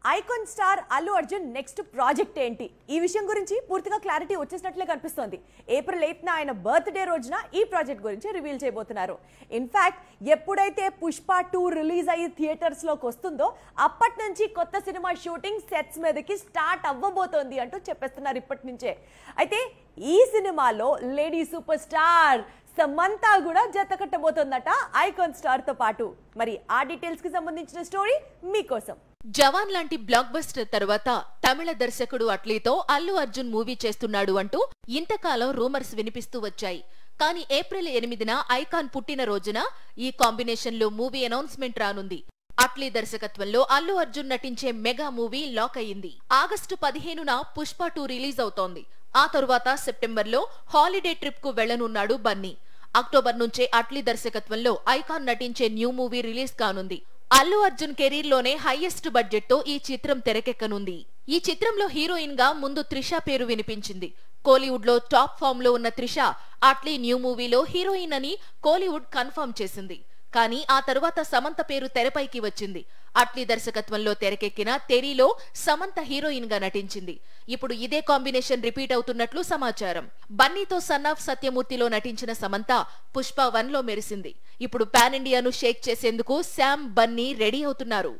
Icon star Allu Arjun next project ఏంటి? ఈ విషయం గురించి పూర్తిగా క్లారిటీ వచ్చేసినట్లే కనిపిస్తోంది. ఏప్రిల్ 8న ఆయన బర్త్డే రోజున ఈ ప్రాజెక్ట్ గురించి రివీల్ చేయబోతున్నారు. ఇన్ఫాక్ట్ ఎప్పుడైతే పుష్ప 2 రిలీజ్ అయ్యి థియేటర్స్ లోకి వస్తుందో అప్పటి నుంచి కొత్త సినిమా షూటింగ్ సెట్స్ మీదకి స్టార్ట్ అవ్వబోతోంది అంటూ చెప్పేస్తున్నారు ఇప్పటి నుంచే. అయితే ఈ సినిమాలో లేడీ సూపర్ స్టార్ సమంత కూడా జత కట్టబోతోందట ఐకాన్ స్టార్ తో పాటు. మరి ఆ డీటెయిల్స్ కి సంబంధించిన స్టోరీ మీకోసం. జవాన్ లాంటి బ్లాక్ బస్టర్ తర్వాత తమిళ దర్శకుడు అట్లీతో అల్లు అర్జున్ మూవీ చేస్తున్నాడు అంటూ ఇంతకాలం రూమర్స్ వినిపిస్తూ వచ్చాయి. కానీ ఏప్రిల్ 8న ఐకాన్ పుట్టిన రోజున ఈ కాంబినేషన్ లో మూవీ అనౌన్స్మెంట్ రానుంది. అట్లీ దర్శకత్వంలో అల్లు అర్జున్ నటించే మెగా మూవీ లాక్ అయింది. ఆగస్టు 15న పుష్ప 2 రిలీజ్ అవుతోంది. ఆ తరువాత సెప్టెంబర్లో హాలిడే ట్రిప్ కు వెళ్లనున్నాడు బన్నీ. అక్టోబర్ నుంచే అట్లీ దర్శకత్వంలో ఐకాన్ నటించే న్యూ మూవీ రిలీజ్ కానుంది. అల్లు అర్జున్ కెరీర్ లోనే హైయెస్ట్ బడ్జెట్ తో ఈ చిత్రం తెరకెక్కనుంది. ఈ చిత్రంలో హీరోయిన్ గా ముందు త్రిష పేరు వినిపించింది. కోలీవుడ్ లో టాప్ ఫామ్ లో ఉన్న త్రిష అట్లీ న్యూ మూవీలో హీరోయిన్ అని కోలీవుడ్ కన్ఫర్మ్ చేసింది. కానీ ఆ తరువాత సమంత పేరు తెరపైకి వచ్చింది. అట్లీ దర్శకత్వంలో తెరకెక్కిన తెరీలో సమంత హీరోయిన్ గా నటించింది. ఇప్పుడు ఇదే కాంబినేషన్ రిపీట్ అవుతున్నట్లు సమాచారం. బన్నీతో సన్ ఆఫ్ సత్యమూర్తిలో నటించిన సమంత పుష్ప 1లో మెరిసింది. ఇప్పుడు పాన్ ఇండియాను షేక్ చేసేందుకు శామ్, బన్నీ రెడీ అవుతున్నారు.